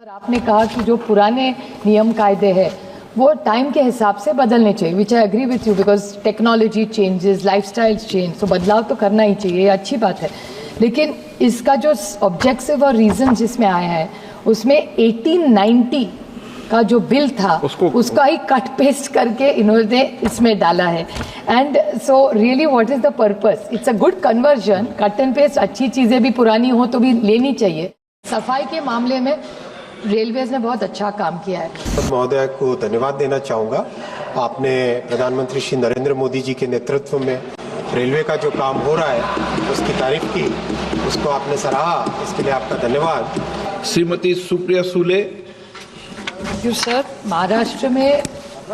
Sir, आपने कहा कि जो पुराने नियम कायदे हैं वो टाइम के हिसाब से बदलने चाहिए, which I agree with you, because technology changes, lifestyles change, तो बदलाव तो करना ही चाहिए, ये अच्छी बात है। लेकिन इसका जो ऑब्जेक्टिव और रीजन जिसमें आया है उसमें 1890 का जो बिल था उसका ही कट पेस्ट करके इन्होंने इसमें डाला है। And so really what is the purpose? It's a good conversion, cut and paste, अच्छी चीज़ें भी पुरानी हो तो भी लेनी चाहिए। सफाई के मामले में रेलवेज ने बहुत अच्छा काम किया है। महोदय को धन्यवाद देना चाहूँगा। आपने प्रधानमंत्री श्री नरेंद्र मोदी जी के नेतृत्व में रेलवे का जो काम हो रहा है उसकी तारीफ की, उसको आपने सराहा, इसके लिए आपका धन्यवाद। Shrimati Supriya Sule. Thank you sir. Maharashtra में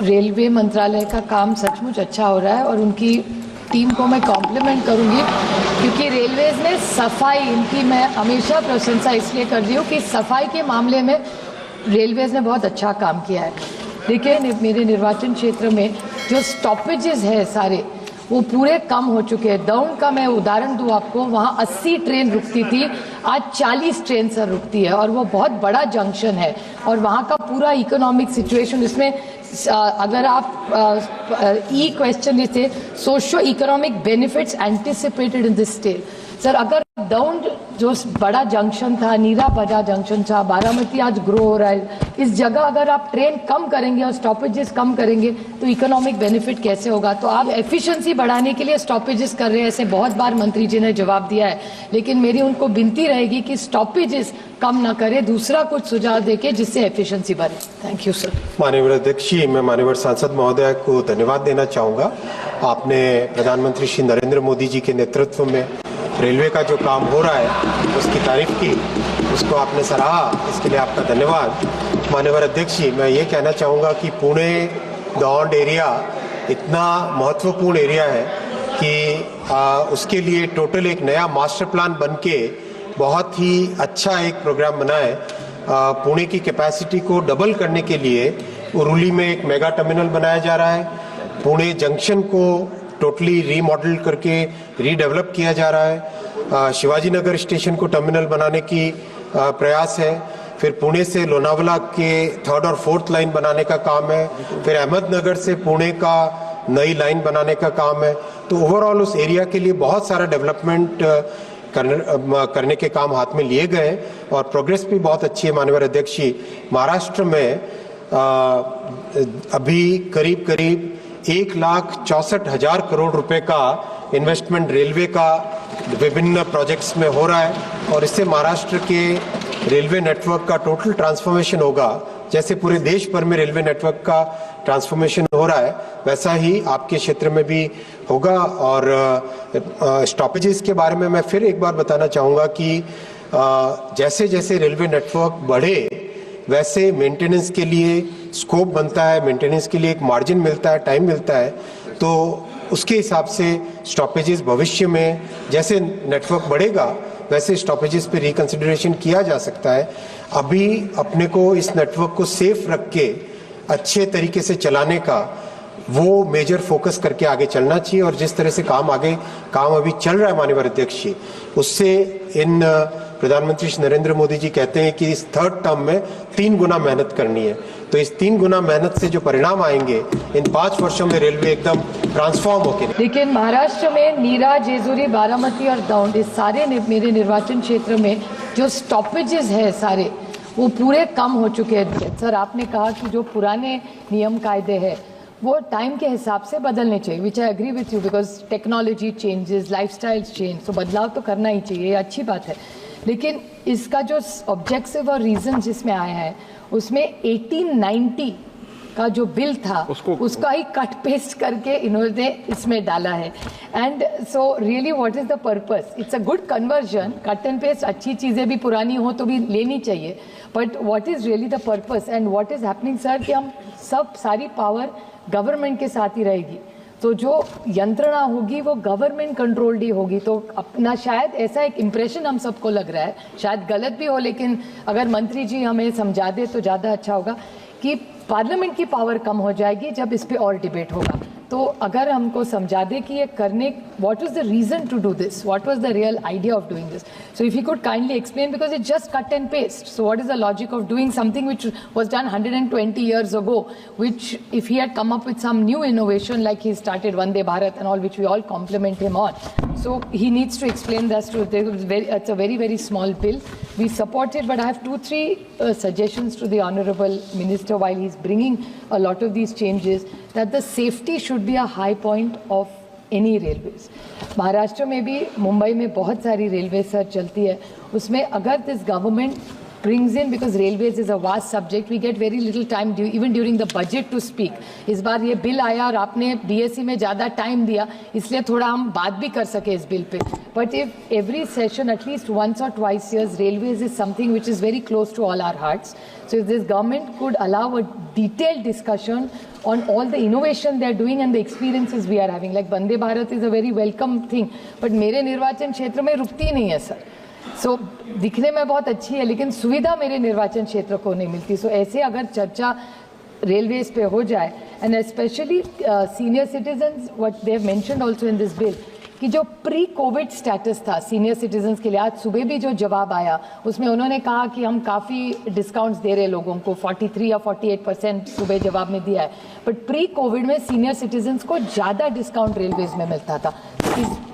रेलवे मंत्रालय का काम सचमुच अच्छा हो रहा है और उनकी टीम को मैं कॉम्प्लीमेंट करूंगी क्योंकि रेलवेज ने सफाई, इनकी मैं हमेशा प्रशंसा इसलिए कर रही हूँ कि सफाई के मामले में रेलवेज ने बहुत अच्छा काम किया है। देखिए, मेरे निर्वाचन क्षेत्र में जो स्टॉपेजेस है सारे वो पूरे कम हो चुके हैं। दौंड का मैं उदाहरण दूं आपको, वहाँ 80 ट्रेन रुकती थी, आज 40 ट्रेन सर रुकती है और वो बहुत बड़ा जंक्शन है और वहाँ का पूरा इकोनॉमिक सिचुएशन, इसमें अगर आप ई क्वेश्चन थे socio economic benefits anticipated in this state. Sir, अगर दौंड जो बड़ा जंक्शन था, नीरा बड़ा जंक्शन था, बारामती आज ग्रो हो रहा है, इस जगह अगर आप ट्रेन कम करेंगे और स्टॉपेजेस कम करेंगे तो इकोनॉमिक बेनिफिट कैसे होगा? तो आप एफिशिएंसी बढ़ाने के लिए स्टॉपेजेस कर रहे हैं, ऐसे बहुत बार मंत्री जी ने जवाब दिया है, लेकिन मेरी उनको विनती रहेगी कि स्टॉपेजेस कम ना करे, दूसरा कुछ सुझाव देके जिससे एफिशिएंसी बढ़े। Thank you sir. माननीय अध्यक्ष जी, मैं माननीय सांसद महोदय को धन्यवाद देना चाहूँगा। आपने प्रधानमंत्री श्री नरेंद्र मोदी जी के नेतृत्व में रेलवे का जो काम हो रहा है उसकी तारीफ की, उसको आपने सराहा, इसके लिए आपका धन्यवाद। माननीय अध्यक्ष जी, मैं ये कहना चाहूँगा कि पुणे दौंड एरिया इतना महत्वपूर्ण एरिया है कि उसके लिए टोटल एक नया मास्टर प्लान बनके बहुत ही अच्छा एक प्रोग्राम बना है। पुणे की कैपेसिटी को डबल करने के लिए उरुली में एक मेगा टर्मिनल बनाया जा रहा है। पुणे जंक्शन को टोटली रीमॉडल करके रीडेवलप किया जा रहा है। शिवाजी नगर स्टेशन को टर्मिनल बनाने की प्रयास है। फिर पुणे से लोनावला के 3rd और 4th लाइन बनाने का काम है। फिर अहमदनगर से पुणे का नई लाइन बनाने का काम है। तो ओवरऑल उस एरिया के लिए बहुत सारा डेवलपमेंट करने के काम हाथ में लिए गए और प्रोग्रेस भी बहुत अच्छी है। माननीय अध्यक्ष जी, महाराष्ट्र में अभी करीब 1,64,000 करोड़ रुपए का इन्वेस्टमेंट रेलवे का विभिन्न प्रोजेक्ट्स में हो रहा है और इससे महाराष्ट्र के रेलवे नेटवर्क का टोटल ट्रांसफॉर्मेशन होगा। जैसे पूरे देश भर में रेलवे नेटवर्क का ट्रांसफॉर्मेशन हो रहा है वैसा ही आपके क्षेत्र में भी होगा। और स्टॉपेजेस के बारे में मैं फिर एक बार बताना चाहूँगा कि जैसे जैसे रेलवे नेटवर्क बढ़े वैसे मेंटेनेंस के लिए स्कोप बनता है, मेंटेनेंस के लिए एक मार्जिन मिलता है, टाइम मिलता है, तो उसके हिसाब से स्टॉपेजेस भविष्य में जैसे नेटवर्क बढ़ेगा वैसे स्टॉपेजेस पे रिकंसिडरेशन किया जा सकता है। अभी अपने को इस नेटवर्क को सेफ रख के अच्छे तरीके से चलाने का वो मेजर फोकस करके आगे चलना चाहिए और जिस तरह से काम अभी चल रहा है माननीय अध्यक्ष जी, उससे इन प्रधानमंत्री श्री नरेंद्र मोदी जी कहते हैं कि इस 3rd टर्म में 3 गुना मेहनत करनी है। तो इस 3 गुना मेहनत से जो परिणाम आएंगे इन 5 वर्षों में रेलवे एकदम ट्रांसफॉर्म होकर। लेकिन महाराष्ट्र में नीरा, जेजुरी, बारामती और दौंड, इस सारे मेरे निर्वाचन क्षेत्र में जो स्टॉपेजेस है सारे वो पूरे कम हो चुके हैं। सर, आपने कहा कि जो पुराने नियम कायदे हैं वो टाइम के हिसाब से बदलने चाहिए, which I agree with you, because technology changes, lifestyles change, तो बदलाव तो करना ही चाहिए, ये अच्छी बात है। लेकिन इसका जो ऑब्जेक्टिव और रीजन जिसमें आया है उसमें 1890 का जो बिल था उसका ही कट पेस्ट करके इन्होंने इसमें डाला है। And so really what is the purpose? It's a good conversion, cut and paste, अच्छी चीज़ें भी पुरानी हो तो भी लेनी चाहिए, but what is really the purpose and what is happening sir कि हम सब सारी पावर गवर्नमेंट के साथ ही रहेगी, तो जो यंत्रणा होगी वो गवर्नमेंट कंट्रोल्ड ही होगी। तो अपना शायद ऐसा एक इम्प्रेशन हम सबको लग रहा है, शायद गलत भी हो, लेकिन अगर मंत्री जी हमें समझा दे तो ज़्यादा अच्छा होगा कि पार्लियामेंट की पावर कम हो जाएगी जब इस पे और डिबेट होगा। तो अगर हमको समझा दे कि ये करने what was the reason to do this? What was the real idea of doing this? So if he could kindly explain, because it's just cut and paste. So what is the logic of doing something which was done 120 years ago, which if he had come up with some new innovation like he started Vande Bharat and all, which we all compliment him on. So he needs to explain that to it's a very, very small bill. We support it, but I have 2-3 suggestions to the Honorable Minister while he's bringing a lot of these changes, that the safety should be a high point of any railways. Maharashtra में भी, मुंबई में बहुत सारी railway sir चलती है, उसमें अगर this government brings in, because railways is a vast subject, we get very little time even during the budget to speak. इस बार ये बिल आया और आपने BSc में ज़्यादा टाइम दिया, इसलिए थोड़ा हम बात भी कर सके इस bill pay. But if every session, at least once or twice years, railways is something which is very close to all our hearts. So if this government could allow a detailed discussion on all the innovation they are doing and the experiences we are having, like Vande Bharat is a very welcome thing, but मेरे निर्वाचन क्षेत्र में रुकती ही नहीं है sir. सो दिखने में बहुत अच्छी है, लेकिन सुविधा मेरे निर्वाचन क्षेत्र को नहीं मिलती. सो ऐसे अगर चर्चा रेलवेज पे हो जाए, and specially senior citizens, what they have mentioned also in this bill, कि जो प्री कोविड स्टेटस था सीनियर सिटीजन्स के लिए, आज सुबह भी जो जवाब आया उसमें उन्होंने कहा कि हम काफ़ी डिस्काउंट्स दे रहे हैं लोगों को, 43 या 48% सुबह जवाब में दिया है. बट प्री कोविड में सीनियर सिटीजन्स को ज़्यादा डिस्काउंट रेलवेज में मिलता था.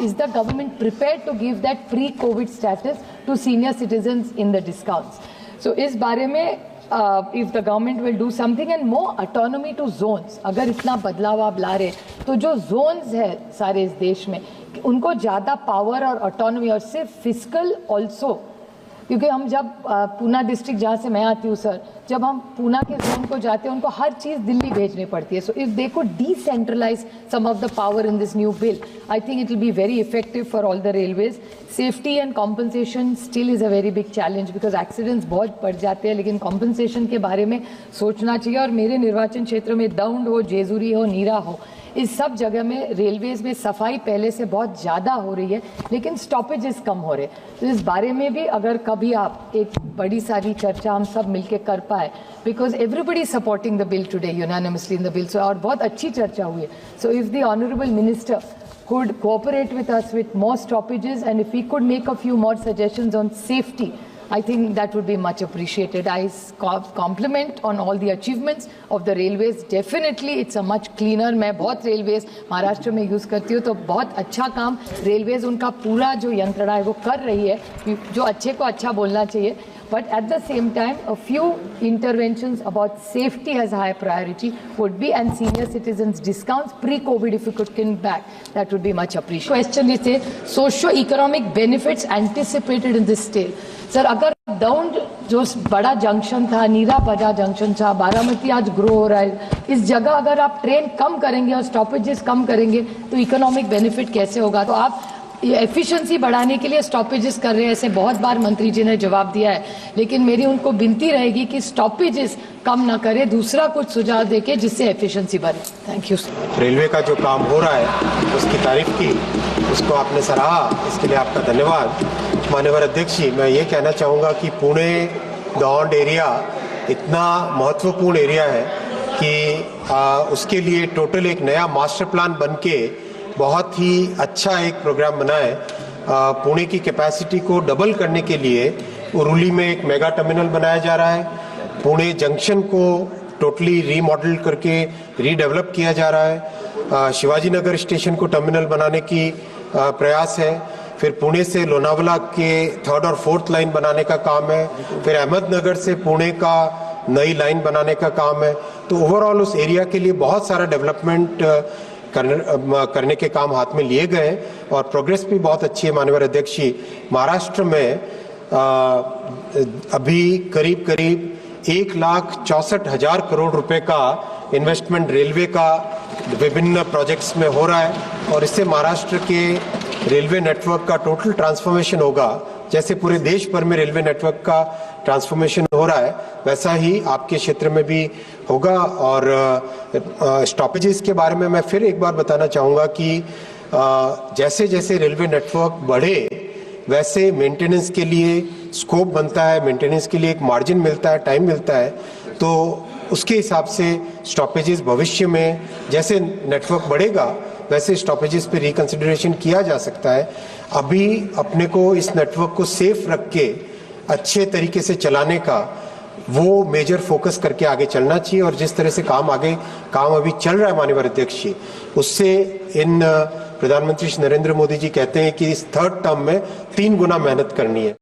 Is the government prepared to give that pre-COVID status to senior citizens in the discounts? So इस बारे में if the government will do something, and more autonomy to zones. अगर इतना बदलाव आप ला रहे, तो जो zones है सारे इस देश में, उनको ज़्यादा पावर और ऑटोनॉमी, और सिर्फ फिजिकल ऑल्सो, क्योंकि हम जब पूना डिस्ट्रिक्ट जहाँ से मैं आती हूँ सर, जब हम पूना के जोन को जाते हैं उनको हर चीज़ दिल्ली भेजनी पड़ती है. So if they could decentralise some of the power in this new bill, I think it will be very effective for all the railways. Safety and compensation still is a very big challenge, because accidents बहुत बढ़ जाते हैं, लेकिन compensation के बारे में सोचना चाहिए. और मेरे निर्वाचन क्षेत्र में दौंड हो, जेजुरी हो, नीरा हो, इस सब जगह में रेलवेज में सफाई पहले से बहुत ज़्यादा हो रही है, लेकिन स्टॉपेजेस कम हो रहे. तो इस बारे में भी अगर कभी आप एक बड़ी सारी चर्चा हम सब मिलके कर पाए, because everybody supporting the bill today unanimously in the bill, so और बहुत अच्छी चर्चा हुई है. So if the honourable minister could cooperate with us with more stoppages, and if we could make a few more suggestions on safety, I think that would be much appreciated. I compliment on all the achievements of the railways. Definitely it's a much cleaner. मैं बहुत railways Maharashtra में use करती हूँ, तो बहुत अच्छा काम railways उनका पूरा जो यंत्रणा है वो कर रही है, जो अच्छे को अच्छा बोलना चाहिए. But at the same time, a few interventions about safety as high priority would be, and senior citizens discounts pre-COVID, if you could come back, that would be much appreciated. Question is, socio-economic benefits anticipated in this state. Sir, अगर दौंड जो बड़ा junction था, नीरा बड़ा junction था, बारामती आज grow हो रहा है, इस जगह अगर आप ट्रेन कम करेंगे और स्टॉपेजेस कम करेंगे तो इकोनॉमिक बेनिफिट कैसे होगा? तो आप एफिशिएंसी बढ़ाने के लिए स्टॉपेजेस कर रहे हैं, ऐसे बहुत बार मंत्री जी ने जवाब दिया है, लेकिन मेरी उनको विनती रहेगी कि स्टॉपेजेस कम ना करें, दूसरा कुछ सुझाव देके जिससे एफिशिएंसी बढ़े. Thank you. रेलवे का जो काम हो रहा है उसकी तारीफ की, उसको आपने सराहा, इसके लिए आपका धन्यवाद. माननीय अध्यक्ष जी, मैं ये कहना चाहूँगा कि पुणे दौंड एरिया इतना महत्वपूर्ण एरिया है कि उसके लिए टोटल एक नया मास्टर प्लान बन के बहुत ही अच्छा एक प्रोग्राम बना है. पुणे की कैपेसिटी को डबल करने के लिए उरुली में एक मेगा टर्मिनल बनाया जा रहा है. पुणे जंक्शन को टोटली रीमॉडल करके रीडेवलप किया जा रहा है. शिवाजी नगर स्टेशन को टर्मिनल बनाने की प्रयास है. फिर पुणे से लोनावला के 3rd और 4th लाइन बनाने का काम है. फिर अहमदनगर से पुणे का नई लाइन बनाने का काम है. तो ओवरऑल उस एरिया के लिए बहुत सारा डेवलपमेंट करने के काम हाथ में लिए गए हैं और प्रोग्रेस भी बहुत अच्छी है. माननीय अध्यक्ष जी, महाराष्ट्र में अभी करीब 1,64,000 करोड़ रुपए का इन्वेस्टमेंट रेलवे का विभिन्न प्रोजेक्ट्स में हो रहा है, और इससे महाराष्ट्र के रेलवे नेटवर्क का टोटल ट्रांसफॉर्मेशन होगा. जैसे पूरे देश भर में रेलवे नेटवर्क का ट्रांसफॉर्मेशन हो रहा है, वैसा ही आपके क्षेत्र में भी होगा. और स्टॉपेजेस के बारे में मैं फिर एक बार बताना चाहूँगा कि जैसे जैसे रेलवे नेटवर्क बढ़े, वैसे मेंटेनेंस के लिए स्कोप बनता है, मेंटेनेंस के लिए एक मार्जिन मिलता है, टाइम मिलता है. तो उसके हिसाब से स्टॉपेजेस भविष्य में जैसे नेटवर्क बढ़ेगा वैसे स्टॉपेजेस पे रिकंसिडरेशन किया जा सकता है। अभी अपने को इस नेटवर्क को सेफ रख के अच्छे तरीके से चलाने का वो मेजर फोकस करके आगे चलना चाहिए। और जिस तरह से काम अभी चल रहा है माननीय अध्यक्ष जी, उससे इन प्रधानमंत्री श्री नरेंद्र मोदी जी कहते हैं कि इस थर्ड टर्म में 3 गुना मेहनत करनी है।